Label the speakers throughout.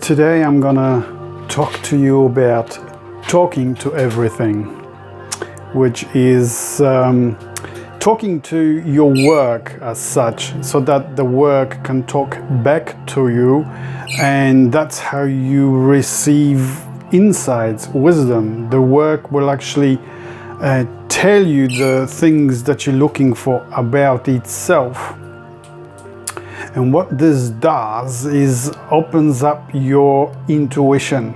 Speaker 1: Today I'm gonna talk to you about talking to everything, which is talking to your work as such, so that the work can talk back to you, and that's how you receive insights, wisdom. The work will actually tell you the things that you're looking for about itself. And what this does is opens up your intuition.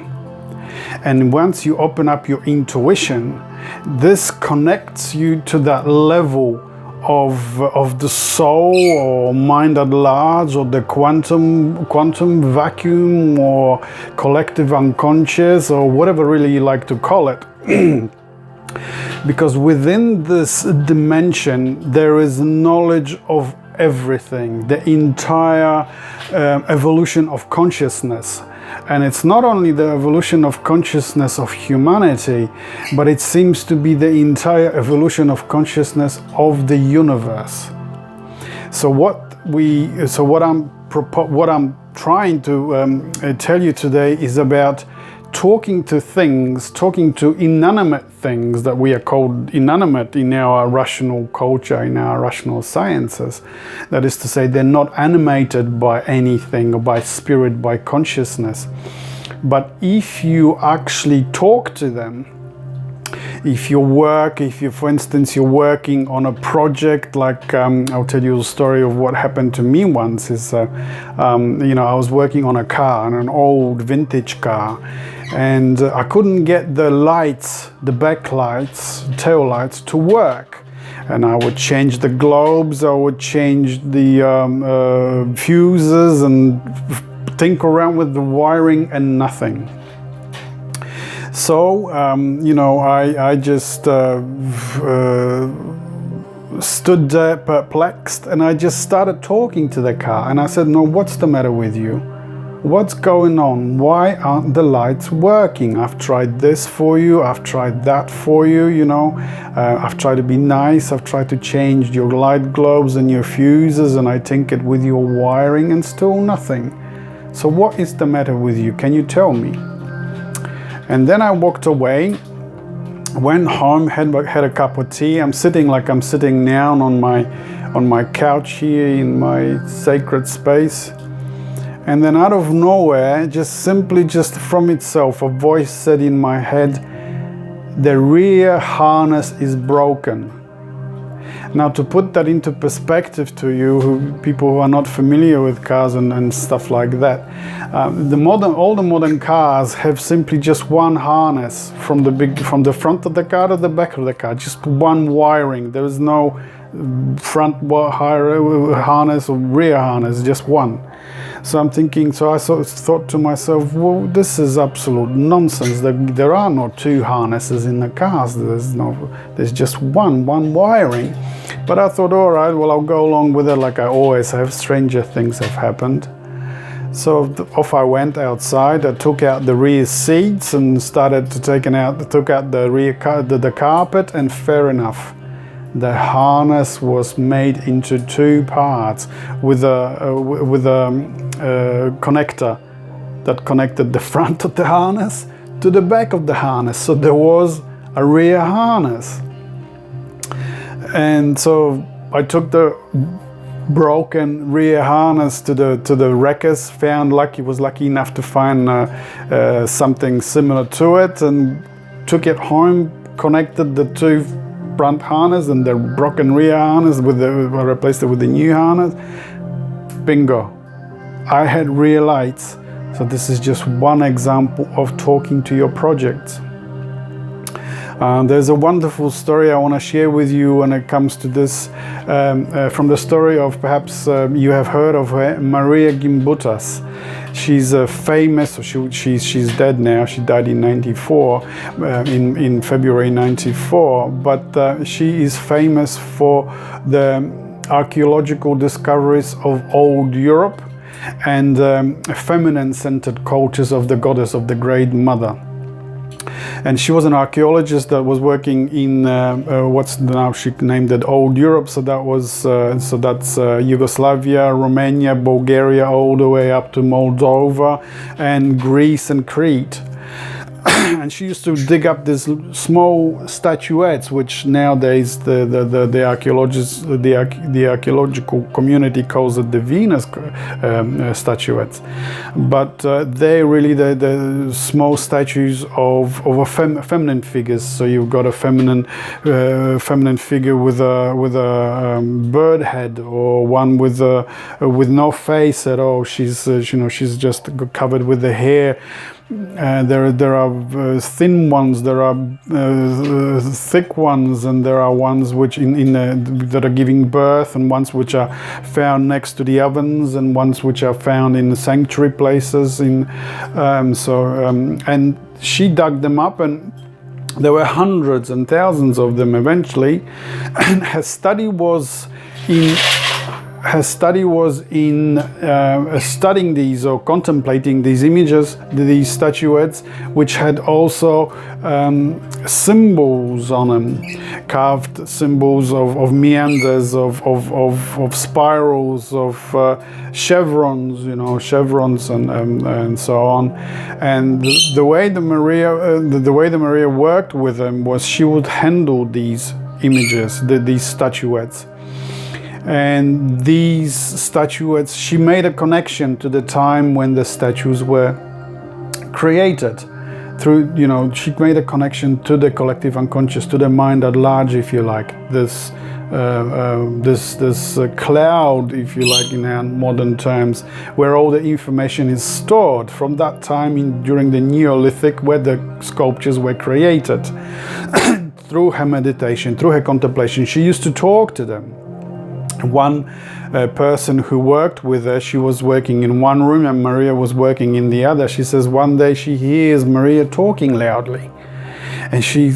Speaker 1: And once you open up your intuition, this connects you to that level of the soul or mind at large, or the quantum vacuum, or collective unconscious, or whatever really you like to call it. Because within this dimension there is knowledge of everything, the entire evolution of consciousness. And it's not only the evolution of consciousness of humanity, but it seems to be the entire evolution of consciousness of the universe. So what I'm trying to tell you today is about talking to things, talking to inanimate things that we are called inanimate in our rational culture, in our rational sciences. That is to say, they're not animated by anything, or by spirit, by consciousness. But if you actually talk to them, if you, for instance, you're working on a project, like I'll tell you a story of what happened to me once. Is I was working on a car, on an old vintage car, and I couldn't get the lights, the back lights, tail lights, to work. And I would change the globes, I would change the fuses, and tinker around with the wiring, and nothing. So, I just stood there perplexed, and I just started talking to the car. And I said, "No, what's the matter with you? What's going on? Why aren't the lights working? I've tried this for you, I've tried that for you, I've tried to be nice, I've tried to change your light globes and your fuses, and I tinkered with your wiring, and still nothing. So what is the matter with you? Can you tell me?" And then I walked away, went home, had a cup of tea. I'm sitting like I'm sitting now on my couch here in my sacred space. And then out of nowhere, just from itself, a voice said in my head, "The rear harness is broken." Now, to put that into perspective to you, people who are not familiar with cars and stuff like that, all the modern cars have simply just one harness from the front of the car to the back of the car, just one wiring. There is no front harness or rear harness, just one. So I thought to myself, well, this is absolute nonsense. There are no two harnesses in the cars. There's just one wiring. But I thought, all right, well, I'll go along with it like I always have. Stranger things have happened. So off I went outside. I took out the rear seats and started to took out the rear the carpet, and fair enough, the harness was made into two parts with a connector that connected the front of the harness to the back of the harness. So there was a rear harness. And so I took the broken rear harness to the wreckers, was lucky enough to find something similar to it, and took it home, connected the two front harness and the broken rear harness I replaced it with the new harness. Bingo, I had rear lights. So this is just one example of talking to your projects. There's a wonderful story I want to share with you when it comes to this, from the story of, perhaps you have heard of her, Marija Gimbutas. She's famous. She's dead now. She died in '94, in February '94. But she is famous for the archaeological discoveries of old Europe and feminine-centered cultures of the goddess, of the Great Mother. And she was an archaeologist that was working in what's now she named it Old Europe. So that was so that's Yugoslavia, Romania, Bulgaria, all the way up to Moldova and Greece and Crete. And she used to dig up these small statuettes, which nowadays the archaeological community calls it the Venus statuettes. But they're really the small statues of feminine figures. So you've got a feminine figure with a bird head, or one with no face at all. She's she's just covered with the hair. There are thin ones, there are thick ones, and there are ones which that are giving birth, and ones which are found next to the ovens, and ones which are found in sanctuary places. And she dug them up, and there were hundreds and thousands of them eventually. And her study was in studying these, or contemplating these images, these statuettes, which had also symbols on them, carved symbols of meanders, of spirals, of chevrons, chevrons and so on. And the way the Marija worked with them was she would handle these images, these statuettes. And these statuettes, she made a connection to the time when the statues were created. She made a connection to the collective unconscious, to the mind at large, if you like. This cloud, if you like, in our modern terms, where all the information is stored from that time during the Neolithic, where the sculptures were created. Through her meditation, through her contemplation, she used to talk to them. One person who worked with her, she was working in one room and Marija was working in the other. She says one day she hears Marija talking loudly, and she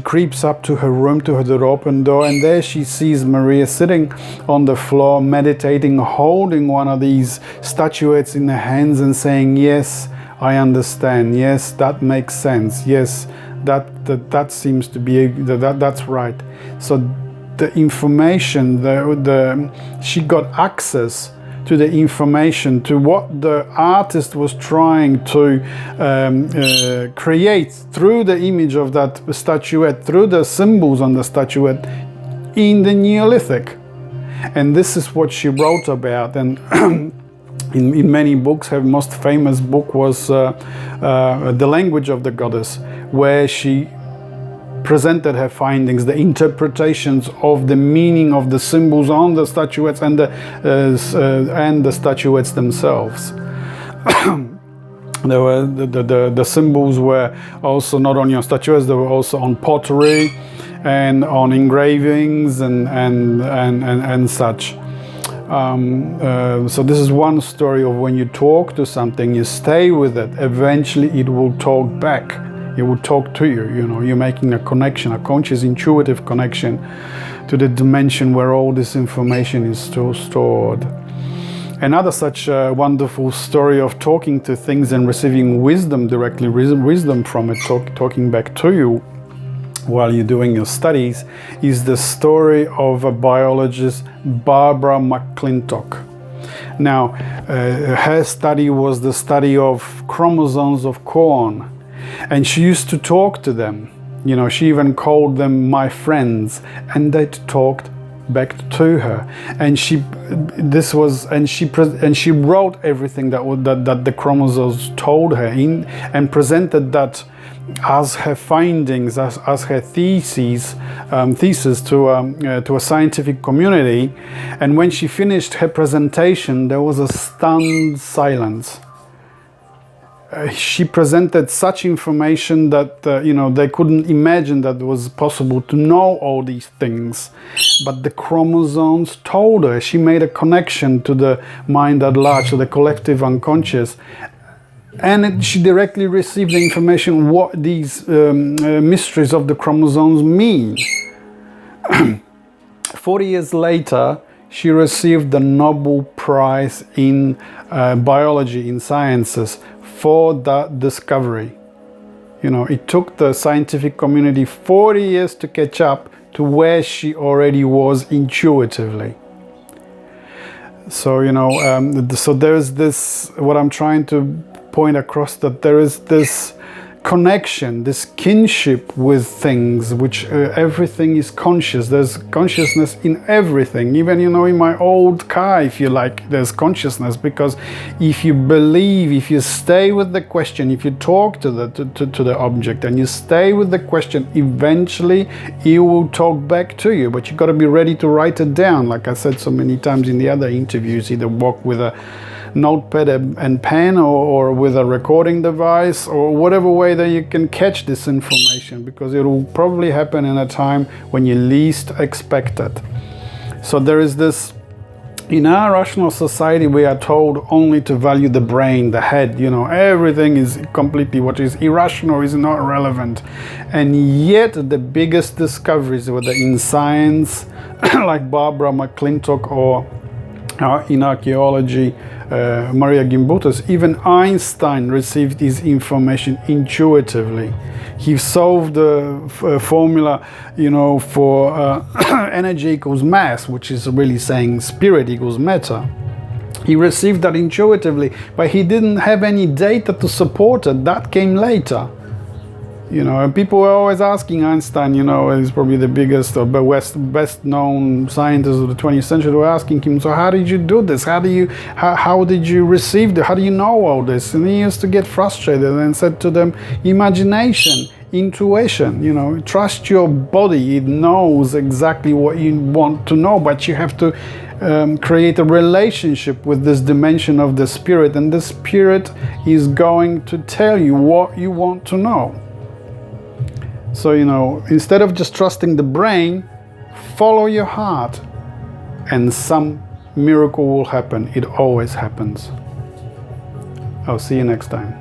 Speaker 1: creeps up to her room, to the open door, and there she sees Marija sitting on the floor, meditating, holding one of these statuettes in her hands and saying, "Yes, I understand. Yes, that makes sense. Yes, that seems to be that's right." So the information, she got access to the information, to what the artist was trying to create through the image of that statuette, through the symbols on the statuette in the Neolithic. And this is what she wrote about. And in many books, her most famous book was The Language of the Goddess, where she presented her findings, the interpretations of the meaning of the symbols on the statuettes and the statuettes themselves. There were the symbols were also not only on statuettes; they were also on pottery and on engravings and such. So this is one story of when you talk to something, you stay with it. Eventually, it will talk back. It will talk to you. You're making a connection, a conscious, intuitive connection to the dimension where all this information is still stored. Another such wonderful story of talking to things and receiving wisdom directly, wisdom from it, talking back to you while you're doing your studies, is the story of a biologist, Barbara McClintock. Now, her study was the study of chromosomes of corn. And she used to talk to them. She even called them my friends, and they talked back to her. And she wrote everything that the chromosomes told her and presented that as her findings, as her thesis to a scientific community. And when she finished her presentation, there was a stunned silence. She presented such information that they couldn't imagine that it was possible to know all these things. But the chromosomes told her. She made a connection to the mind at large, to the collective unconscious, and she directly received the information what these mysteries of the chromosomes mean. 40 years later, she received the Nobel Prize in biology, in sciences, for that discovery. You know, it took the scientific community 40 years to catch up to where she already was intuitively. So, you know, so there's this, what I'm trying to point across, that there is this connection, this kinship with things, which everything is conscious. There's consciousness in everything. Even, you know, in my old car, if you like, there's consciousness, because if you believe, if you stay with the question, if you talk to the object and you stay with the question, eventually it will talk back to you. But you got to be ready to write it down. Like I said so many times in the other interviews, either walk with a notepad and pen, or with a recording device, or whatever way that you can catch this information, because it will probably happen in a time when you least expect it. So there is this, in our rational society, we are told only to value the brain, the head, you know, everything is completely, what is irrational is not relevant. And yet the biggest discoveries, whether in science, like Barbara McClintock, or in archaeology, Marija Gimbutas, even Einstein received his information intuitively. He solved the formula, you know, for energy equals mass, which is really saying spirit equals matter. He received that intuitively, but he didn't have any data to support it. That came later. You know, and people were always asking Einstein, you know, he's probably the biggest or best known scientist of the 20th century, they were asking him, so how did you do this? How did you receive this? How do you know all this? And he used to get frustrated and said to them, imagination, intuition, you know, trust your body. It knows exactly what you want to know, but you have to create a relationship with this dimension of the spirit, and the spirit is going to tell you what you want to know. So, you know, instead of just trusting the brain, follow your heart and some miracle will happen. It always happens. I'll see you next time.